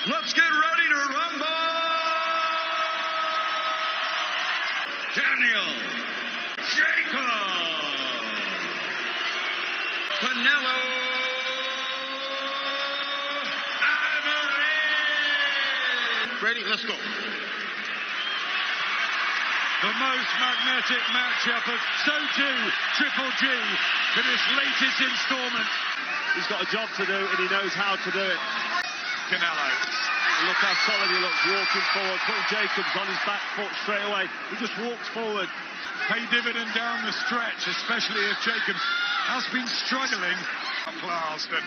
Let's get ready to rumble! Daniel Jacob! Canelo Alvarez! Ready? Let's go. The most magnetic matchup of So too Triple G for this latest installment. He's got a job to do and he knows how to do it. Canelo. Look how solid he looks, walking forward, putting Jacobs on his back foot straight away. He just walks forward. Pay dividend down the stretch, especially if Jacobs has been struggling. Last, and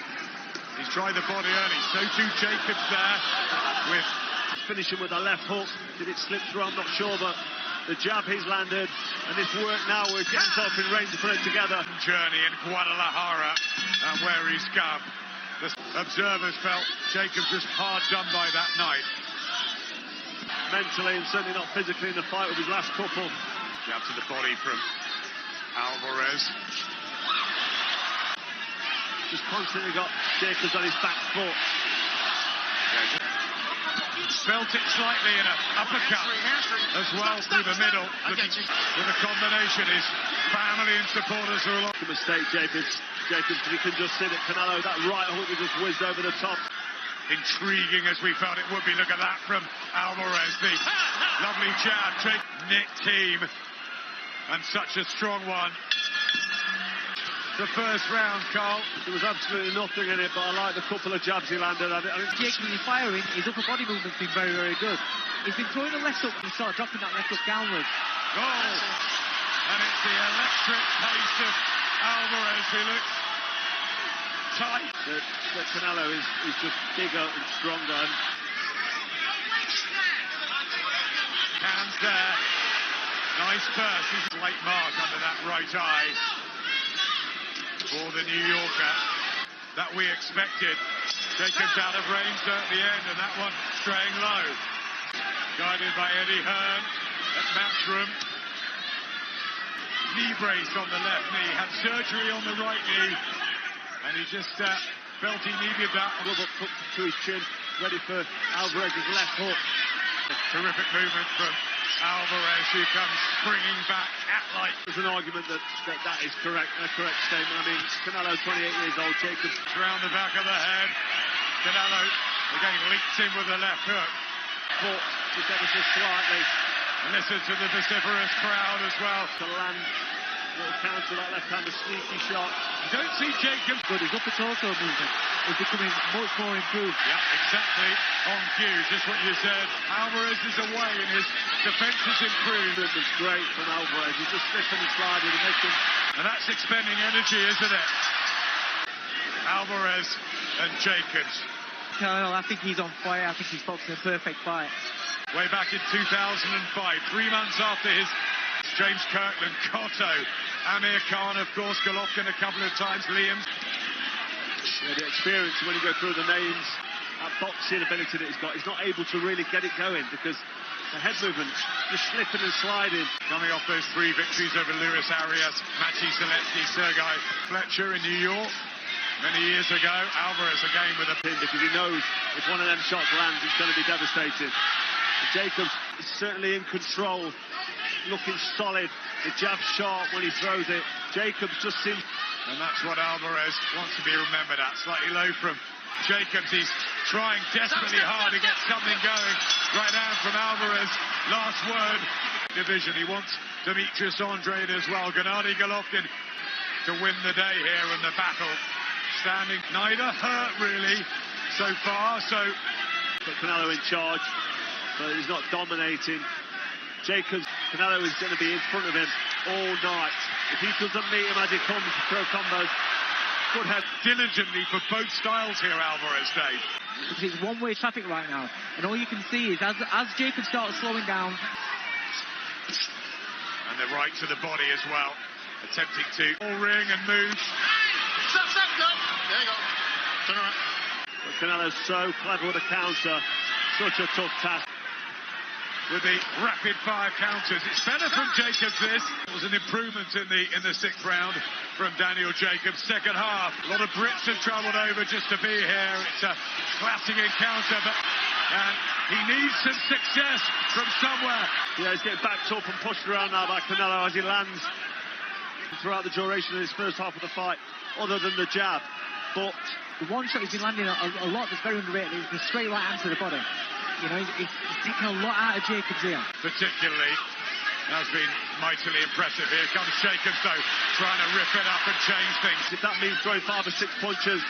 he's tried the body early. So too Jacobs there with finishing with a left hook. Did it slip through? I'm not sure, but the jab he's landed, and this work now where he's getting himself in range to put it together. Journey in Guadalajara and where he's come. The observers felt Jacobs was hard done by that night. Mentally and certainly not physically in the fight with his last couple. Jab to the body from Alvarez. Just constantly got Jacobs on his back foot. Felt it slightly in an uppercut as well through the middle. With a combination, his family and supporters are along. The mistake, Jacobs, you can just see that Canelo, that right hook that just whizzed over the top. Intriguing as we felt it would be. Look at that from Alvarez. The lovely jab. Nick team. And such a strong one. The first round, Carl. There was absolutely nothing in it, but I like the couple of jabs he landed. I think Jacobs is firing. His upper body movement's been very, very good. He's been throwing the left hook and sort of dropping that left hook downwards. Oh! And it's the electric pace of Alvarez who looks tight. That Canelo is just bigger and stronger. Hands there. Nice burst. He's a late mark under that right eye for the New Yorker that we expected. Jacobs out of range there at the end, and that one straying low. Guided by Eddie Hearn at Matchroom. Knee brace on the left knee. Had surgery on the right knee, and he just felt he needed that. Rubber put to his chin, ready for Alvarez's left hook. Terrific movement from Alvarez, who comes springing back at light. There's an argument that is correct, a correct statement. I mean, Canelo, 28 years old, Jacobs. Round the back of the head. Canelo again links in with the left hook. But just ever so slightly. Listen to the vociferous crowd as well. To land little counter, that left-handed sneaky shot. You don't see Jacobs. But his upper torso movement is becoming much more improved. Yeah, exactly. On cue, just what you said. Alvarez is away and his defense is improved. It was great from Alvarez. He's just slipping and sliding and making... And that's expending energy, isn't it? Alvarez and Jacobs. Canelo, I think he's on fire. I think he's boxing a perfect fight. Way back in 2005, 3 months after his James Kirkland, Cotto, Amir Khan, of course, Golovkin a couple of times, Liam. Yeah, the experience when you go through the names, that boxing ability that he's got, he's not able to really get it going because the head movement just slipping and sliding. Coming off those 3 victories over Luis Arias, Maciej Zalewski, Sergei Fletcher in New York many years ago. Alvarez again with a pin because he knows if one of them shots lands, it's going to be devastating. And Jacobs is certainly in control, looking solid. The jab sharp when he throws it. Jacobs just seems... And that's what Alvarez wants to be remembered at. Slightly low from Jacobs. He's trying desperately hard to get something going. Right now from Alvarez. Last word. Division. He wants Demetrius Andrade as well. Gennady Golovkin to win the day here in the battle. Standing neither hurt really so far. So but Canelo in charge, but he's not dominating. Jacobs, Canelo is going to be in front of him all night. If he doesn't meet him as he comes to throw combos, could have diligently for both styles here, Alvarez, Dave. Because it's one-way traffic right now, and all you can see is as Jacobs starts slowing down. And the right to the body as well, attempting to ring and move. Stop, go. There you go. Turn around. But Canelo's so clever with a counter, such a tough task. With the rapid-fire counters. It's better from Jacobs, this. It was an improvement in the 6th round from Daniel Jacobs. Second half, a lot of Brits have travelled over just to be here. It's a classic encounter, but and he needs some success from somewhere. Yeah, he's getting backed up and pushed around now by Canelo as he lands throughout the duration of his first half of the fight, other than the jab. But the one shot he's been landing a lot that's very underrated is the straight right hand to the body. You know, he's taking a lot out of Jacobs here. Particularly, has been mightily impressive. Here comes Jacobs, though, trying to rip it up and change things. If that means throwing 5 or 6 punches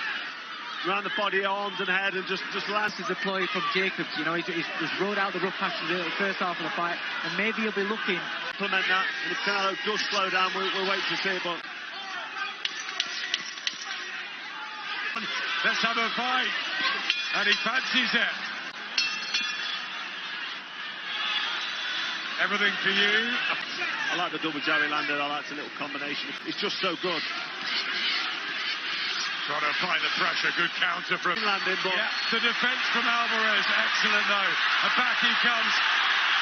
around the body, arms and head, and just lands his deploy from Jacobs. You know, he's rode out the rough patches in the first half of the fight, and maybe he'll be looking to implement that. And if Canelo does slow down, we'll wait to see. But let's have a fight, and he fancies it. Everything for you. I like the double jab he landed. I like the little combination. It's just so good. Trying to apply the pressure. Good counter from landing, but yeah, the defense from Alvarez. Excellent, though. And back he comes.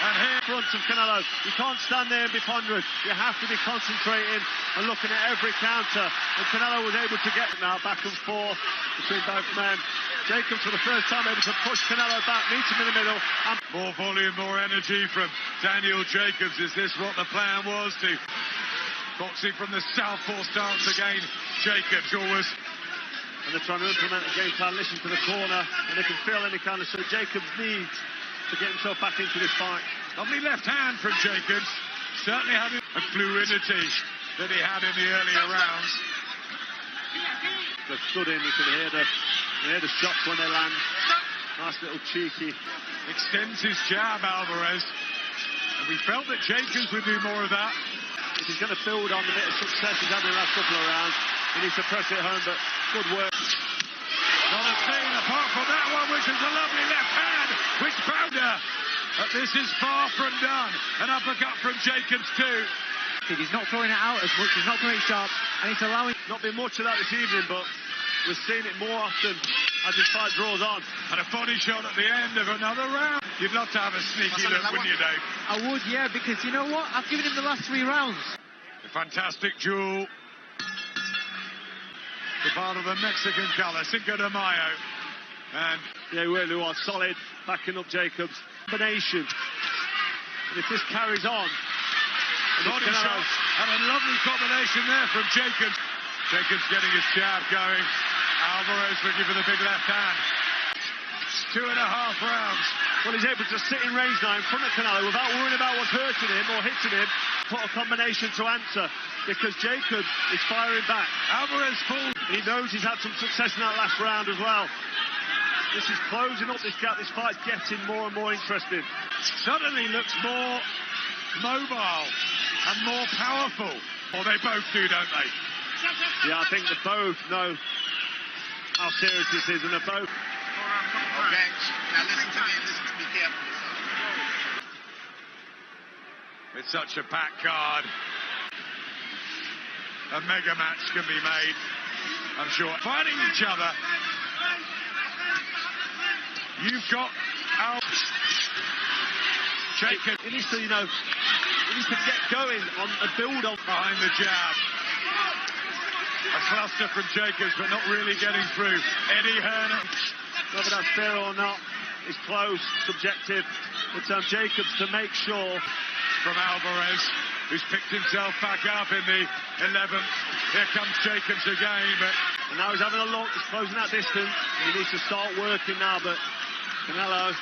And here in front of Canelo. You can't stand there and be pondering. You have to be concentrating and looking at every counter. And Canelo was able to get it now back and forth between both men. Jacobs for the first time able to push Canelo back, meet him in the middle. And more volume, more energy from Daniel Jacobs. Is this what the plan was? To boxing from the southpaw stance again. Jacobs always. And they're trying to implement a game plan, listen to the corner, and they can feel any kind of... So Jacobs needs to get himself back into this fight. Lovely left hand from Jacobs. Certainly having a fluidity that he had in the earlier rounds. They've stood in, you can hear the shots when they land. Nice little cheeky. Extends his jab, Alvarez. And we felt that Jacobs would do more of that. If he's going to build on the bit of success he's had in the last couple of rounds, he needs to press it home, but good work. Not a thing apart from that one, which is a lovely left hand, which found her. But this is far from done. An uppercut from Jacobs too. He's not throwing it out as much, he's not throwing it sharp, and he's allowing... Not been much of that this evening, but we're seeing it more often as this fight draws on. And a body shot at the end of another round. You'd love to have a sneaky look, wouldn't you, Dave? I would, yeah, because you know what? I've given him the last 3 rounds. A fantastic duel. The part of the Mexican colour, Cinco de Mayo. And yeah, really was solid, backing up Jacobs. Combination. And if this carries on, body shot, and a lovely combination there from Jacobs. Jacobs getting his jab going. Alvarez looking for the big left hand. 2.5 rounds. Well, he's able to sit in range now in front of Canelo without worrying about what's hurting him or hitting him. Put a combination to answer because Jacobs is firing back. Alvarez falls. He knows he's had some success in that last round as well. This is closing up this gap. This fight's getting more and more interesting. Suddenly looks more mobile and more powerful. Well, they both do, don't they? Yeah, I think they both know how serious this is, and they're both... Okay, now listen to me, be careful. With such a packed card, a mega match can be made, I'm sure. Fighting each other. You've got Jacobs. He needs to, he needs to get going on a build on behind the jab. A cluster from Jacobs, but not really getting through. Eddie Hearn. Whether that's fair or not is close, subjective. But Jacobs to make sure. From Alvarez, who's picked himself back up in the 11th. Here comes Jacobs again, but... And now he's having a look, he's closing that distance. He needs to start working now, but Canelo,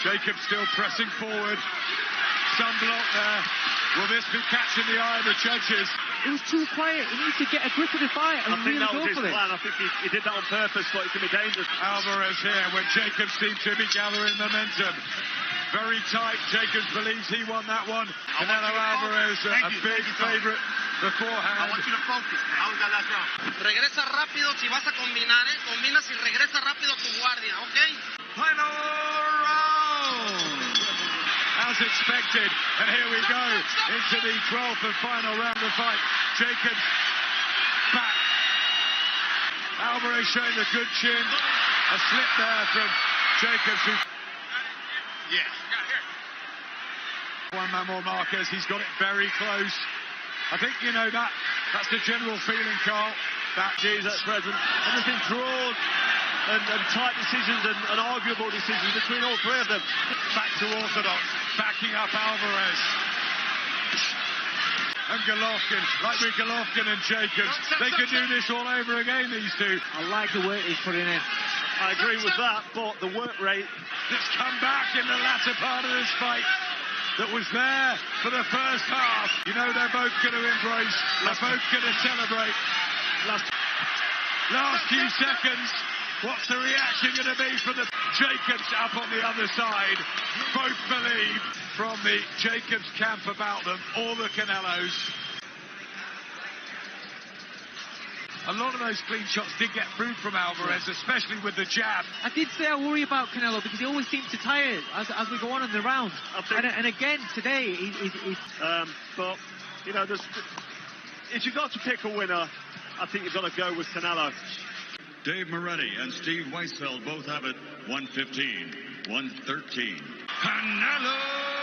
Jacobs still pressing forward. Some block there. Will this be catching the eye of the judges? It was too quiet. He needs to get a grip of the fight and really go for it. I think he did that on purpose, but it can be dangerous. Alvarez here, when Jacobs seemed to be gathering momentum. Very tight. Jacobs believes he won that one. Canelo Alvarez, a big favorite beforehand. I want you to focus. How was that last round? Regresa rápido si vas a combinar, Combinas y regresa rápido a tu guardia, okay? Final round! As expected. And here we go into the 12th and final round of the fight. Jacobs back. Alvarez showing the good chin. A slip there from Jacobs, who... Yeah. One man more Marquez, he's got it very close. I think, that's the general feeling, Carl. That is at present. Everything draws. and tight decisions and arguable decisions between all three of them. Back to orthodox, backing up Alvarez. And Golovkin, like with Golovkin and Jacobs, they could do this all over again, these two. I like the work he's putting in. I agree with that, but the work rate that's come back in the latter part of this fight that was there for the first half. You know, they're both going to embrace, they're both going to celebrate. Last few seconds, what's the reaction going to be from the Jacobs up on the other side? Both believe from the Jacobs camp about them, all the Canelos. A lot of those clean shots did get through from Alvarez, especially with the jab. I did say I worry about Canelo because he always seems to tire as we go on in the round. And again, today, he's... But, you know, if you've got to pick a winner, I think you've got to go with Canelo. Dave Moretti and Steve Weisfeld both have it 115, 113. Canelo!